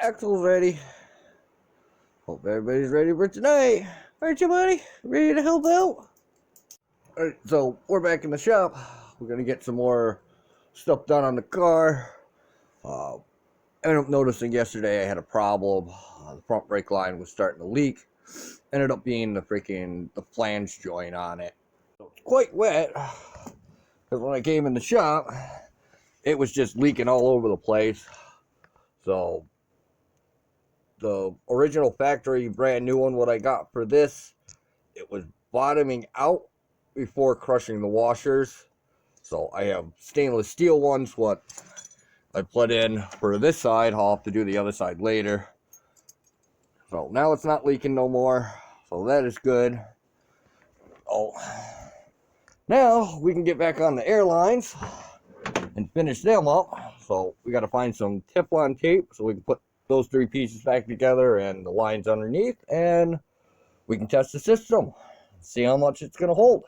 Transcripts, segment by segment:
Axel's ready. Hope everybody's ready for tonight. Aren't you, buddy? Ready to help out? Alright, so we're back in the shop. We're gonna get some more stuff done on the car. I ended up noticing yesterday I had a problem. The front brake line was starting to leak. Ended up being the flange joint on it. So it's quite wet. Because when I came in the shop, it was just leaking all over the place. So the original factory brand new one, what I got for this, it was bottoming out before crushing the washers. So I have stainless steel ones, what I put in for this side. I'll have to do the other side later. So now it's not leaking no more, so that is good. Oh, now we can get back on the airlines and finish them up. So we got to find some Teflon tape so we can put those three pieces back together and the lines underneath, and we can test the system, see how much it's going to hold.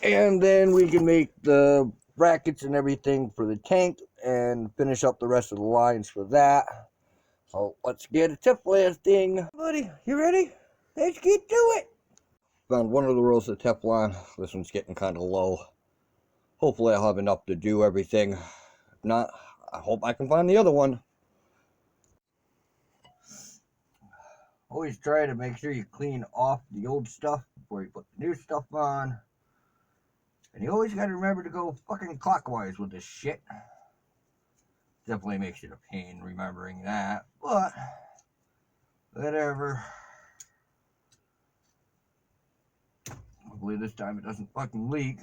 And then we can make the brackets and everything for the tank and finish up the rest of the lines for that. So let's get a Teflon thing. Buddy, you ready? Let's get to it. Found one of the rolls of Teflon. This one's getting kind of low. Hopefully I'll have enough to do everything. If not, I hope I can find the other one. Always try to make sure you clean off the old stuff before you put the new stuff on. And you always gotta remember to go fucking clockwise with this shit. Definitely makes it a pain remembering that, but whatever. Hopefully this time it doesn't fucking leak.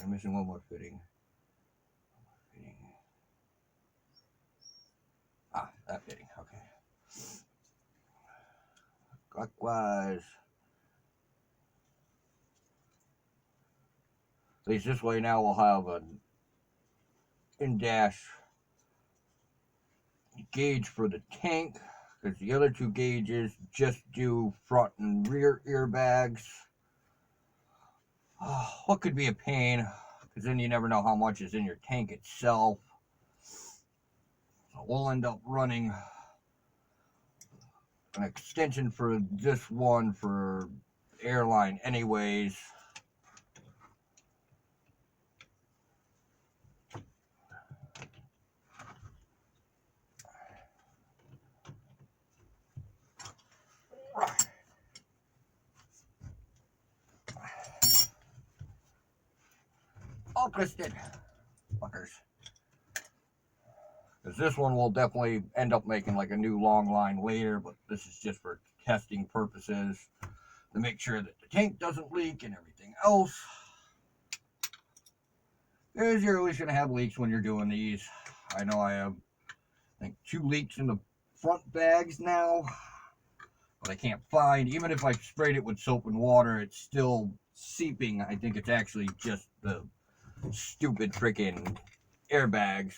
I'm missing one more fitting. Ah, that fitting, okay. Clockwise. At least this way now we'll have an in-dash gauge for the tank, because the other two gauges just do front and rear airbags. What could be a pain, because then you never know how much is in your tank itself. So we'll end up running an extension for this one for airline anyways. All twisted fuckers. Because this one will definitely end up making like a new long line later, but this is just for testing purposes to make sure that the tank doesn't leak and everything else. Because you're always going to have leaks when you're doing these. I know I have, I think, 2 leaks in the front bags now, but I can't find, even if I sprayed it with soap and water, it's still seeping. I think it's actually just the stupid freaking airbags.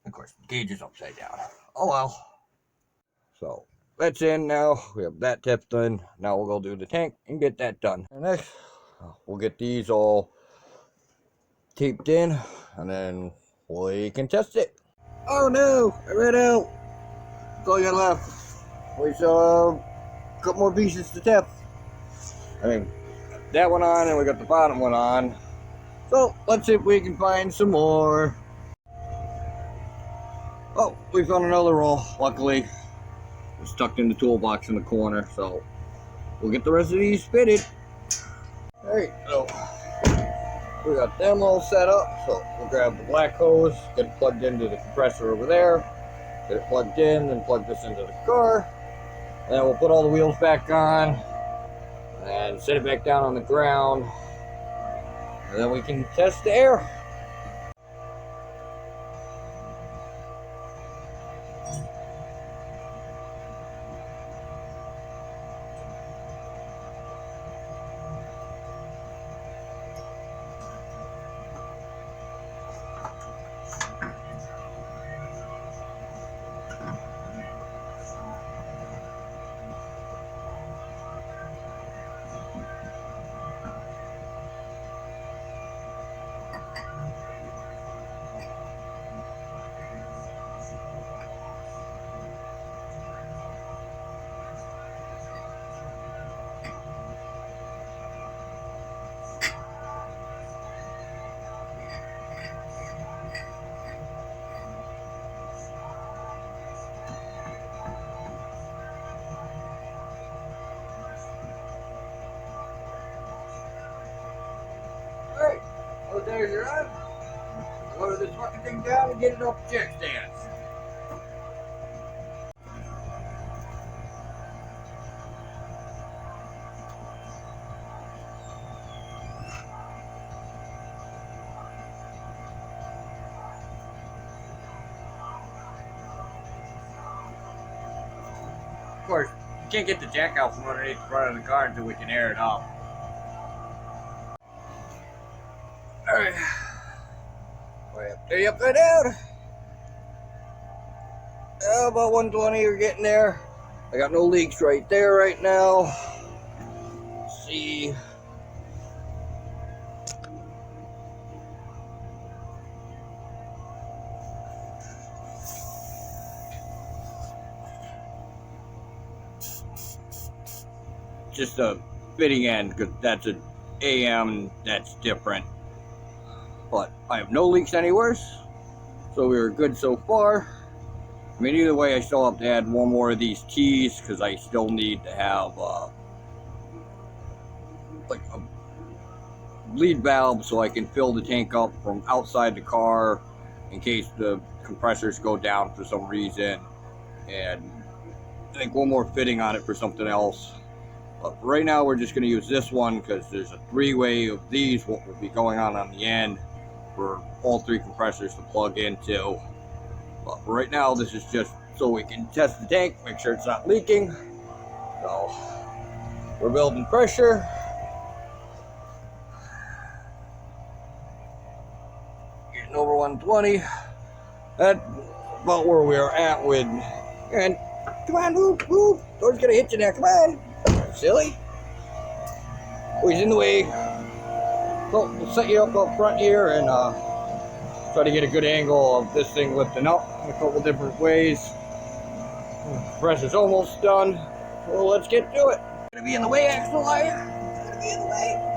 Of course, the gauge is upside down. Oh well. So that's in now. We have that tip done. Now we'll go do the tank and get that done. And next, we'll get these all taped in, and then we can test it. Oh no! I ran out. That's all you got left. We still have a couple more pieces to tip. I mean, that one on, and we got the bottom one on. So let's see if we can find some more. Oh, we found another roll. Luckily, it's tucked in the toolbox in the corner, so we'll get the rest of these fitted. Alright, so we got them all set up, so we'll grab the black hose, get it plugged into the compressor over there, get it plugged in, and plug this into the car. And then we'll put all the wheels back on and set it back down on the ground, and then we can test the air. there's your run. Lower this fucking thing down and get it off the jack stands. Of course, you can't get the jack out from underneath the front of the car until we can air it off. Alright. There you upside down. About 120, you're getting there. I got no leaks right there right now. Let's see. Just a fitting end, because that's an AM that's different. But I have no leaks anywhere, so we were good so far. I mean, either way, I still have to add one more of these keys because I still need to have like a bleed valve so I can fill the tank up from outside the car in case the compressors go down for some reason, and I think one more fitting on it for something else. But right now we're just going to use this one because there's a three-way of these what will be going on the end for all three compressors to plug into. But for right now, this is just so we can test the tank, make sure it's not leaking. So we're building pressure. Getting over 120. That's about where we are at with. And come on, move, move. Door's gonna hit you now. Come on, silly. Oh, he's in the way. So we'll set you up front here and try to get a good angle of this thing lifting up in a couple different ways. Pressure's almost done, so let's get to it. Gonna be in the way, Axle, are you? Gonna be in the way.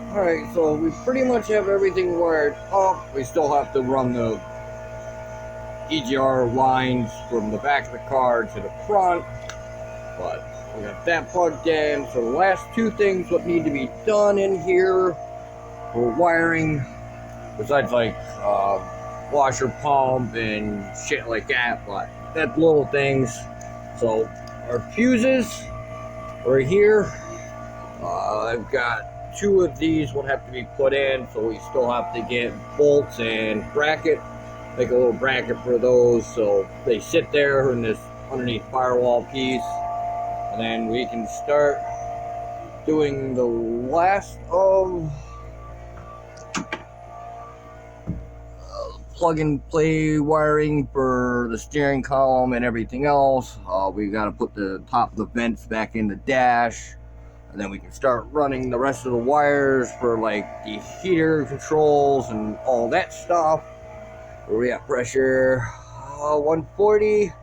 Alright, so we pretty much have everything wired up. We still have to run the EGR lines from the back of the car to the front, but we got that plugged in. So the last two things what need to be done in here for wiring, besides like washer pump and shit like that, but that's little things. So our fuses are here. I've got 2 of these would have to be put in, so we still have to get bolts and bracket, make a little bracket for those so they sit there in this underneath firewall piece, and then we can start doing the last of plug and play wiring for the steering column and everything else. We got to put the top of the vents back in the dash, and then we can start running the rest of the wires for like the heater controls and all that stuff. Where we at pressure 140,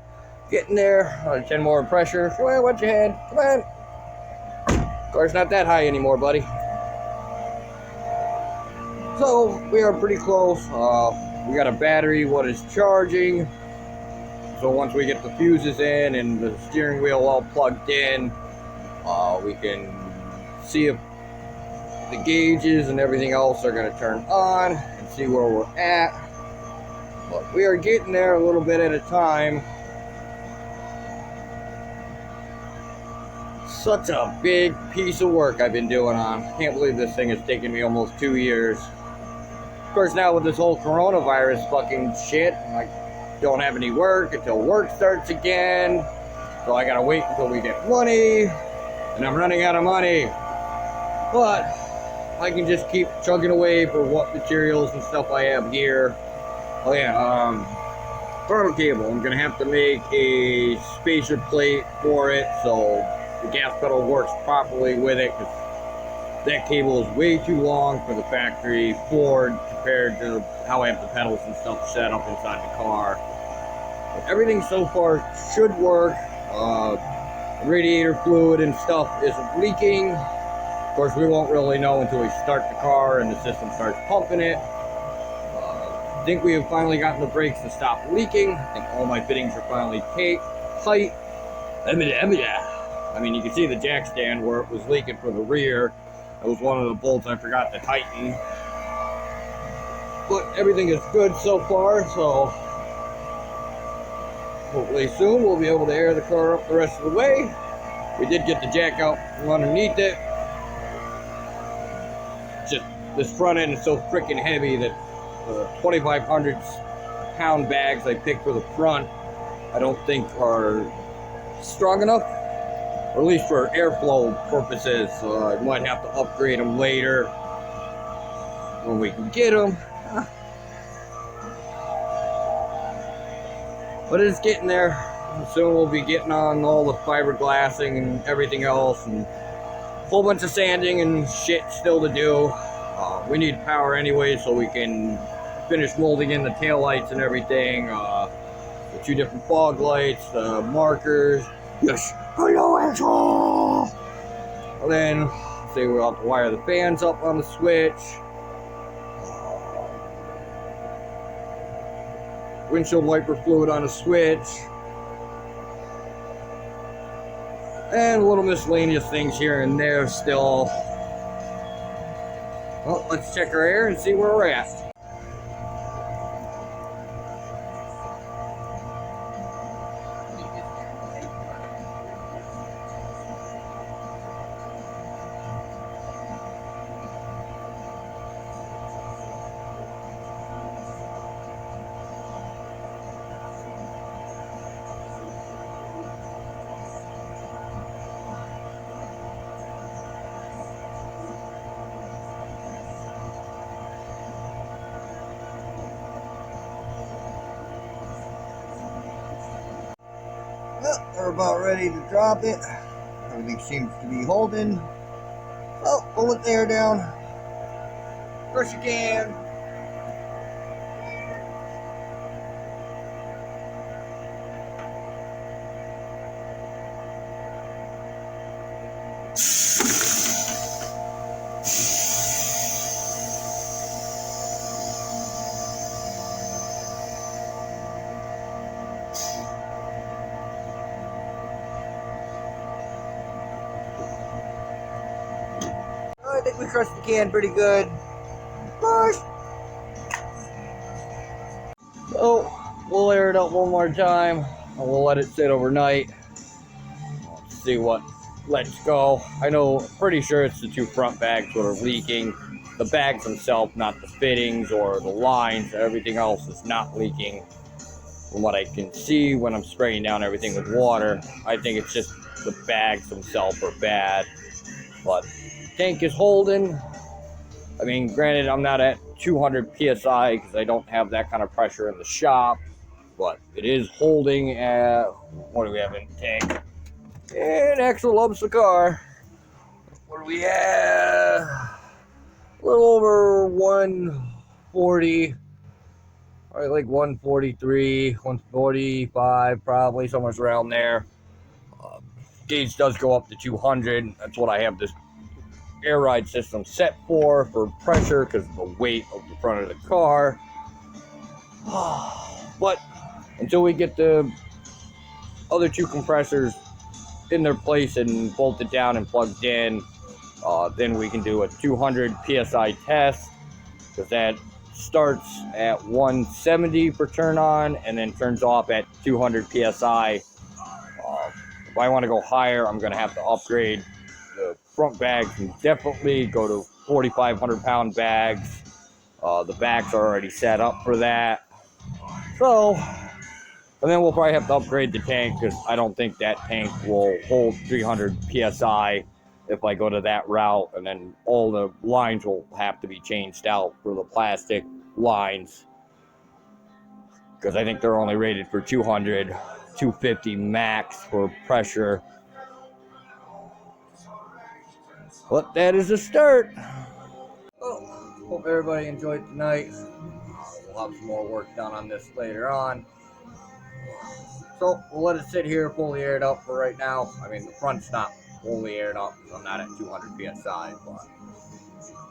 getting there. 10 more pressure. Come on, watch your head. Come on. Car's not that high anymore, buddy. So we are pretty close. We got a battery what is charging. So once we get the fuses in and the steering wheel all plugged in, we can see if the gauges and everything else are going to turn on and see where we're at. But we are getting there a little bit at a time. Such a big piece of work I've been doing on. Can't believe this thing has taken me almost 2 years. Of course, now with this whole coronavirus fucking shit, I don't have any work until work starts again. So I gotta wait until we get money, and I'm running out of money. But I can just keep chugging away for what materials and stuff I have here. Oh yeah, throttle cable. I'm gonna have to make a spacer plate for it so the gas pedal works properly with it, because that cable is way too long for the factory Ford compared to how I have the pedals and stuff set up inside the car. But everything so far should work. Radiator fluid and stuff isn't leaking. Of course, we won't really know until we start the car and the system starts pumping it. I think we have finally gotten the brakes to stop leaking. I think all my fittings are finally tight. I mean, you can see the jack stand where it was leaking for the rear. That was one of the bolts I forgot to tighten. But everything is good so far, so hopefully soon we'll be able to air the car up the rest of the way. We did get the jack out from underneath it. Just this front end is so freaking heavy that the 2,500 pound bags I picked for the front I don't think are strong enough, or at least for airflow purposes. So I might have to upgrade them later when we can get them. But it's getting there. Soon we'll be getting on all the fiberglassing and everything else, and a whole bunch of sanding and shit still to do. We need power anyway, so we can finish molding in the taillights and everything. The 2 different fog lights, the markers. Yes, hello, asshole! And then, say we'll have to wire the fans up on the switch. Windshield wiper fluid on a switch. And little miscellaneous things here and there still. Well, let's check our air and see where we're at. Well, we're about ready to drop it. Everything seems to be holding. Oh, pull let the air down. First you can. I think we crushed the can pretty good. Push! we'll air it out one more time, and we'll let it sit overnight. Let's see what lets go. I know, pretty sure it's the two front bags that are leaking. The bags themselves, not the fittings or the lines. Everything else is not leaking. From what I can see when I'm spraying down everything with water, I think it's just the bags themselves are bad. But tank is holding. I mean, granted, I'm not at 200 psi because I don't have that kind of pressure in the shop, but it is holding at, what do we have in the tank? And Axel loves the car. What do we have? A little over 140. Probably like 143, 145, probably somewhere around there. Gauge does go up to 200. That's what I have this air ride system set for pressure because of the weight of the front of the car. But until we get the other two compressors in their place and bolted down and plugged in, then we can do a 200 psi test, because that starts at 170 per turn on and then turns off at 200 psi. If I want to go higher, I'm going to have to upgrade the front bags and definitely go to 4,500 pound bags. The backs are already set up for that. So, and then we'll probably have to upgrade the tank, because I don't think that tank will hold 300 psi if I go to that route. And then all the lines will have to be changed out for the plastic lines, because I think they're only rated for 200, 250 max for pressure. But that is a start. Oh, hope everybody enjoyed tonight. We'll have some more work done on this later on. So we'll let it sit here fully aired up for right now. I mean, the front's not fully aired up because I'm not at 200 psi, but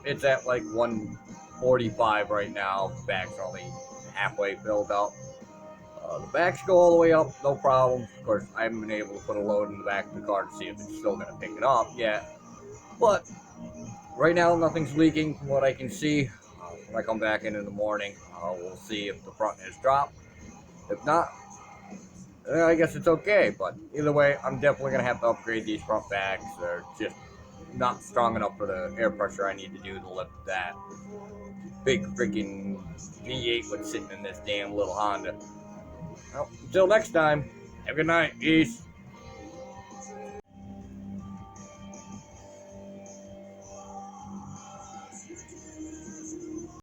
it's at like 145 right now. The back's only halfway filled up. The backs go all the way up, no problem. Of course, I haven't been able to put a load in the back of the car to see if it's still going to pick it up yet. But right now, nothing's leaking from what I can see. When I come back in the morning, we'll see if the front has dropped. If not, I guess it's okay. But either way, I'm definitely going to have to upgrade these front bags. They're just not strong enough for the air pressure I need to do to lift that big freaking V8 what's sitting in this damn little Honda. Well, until next time, have a good night. Peace.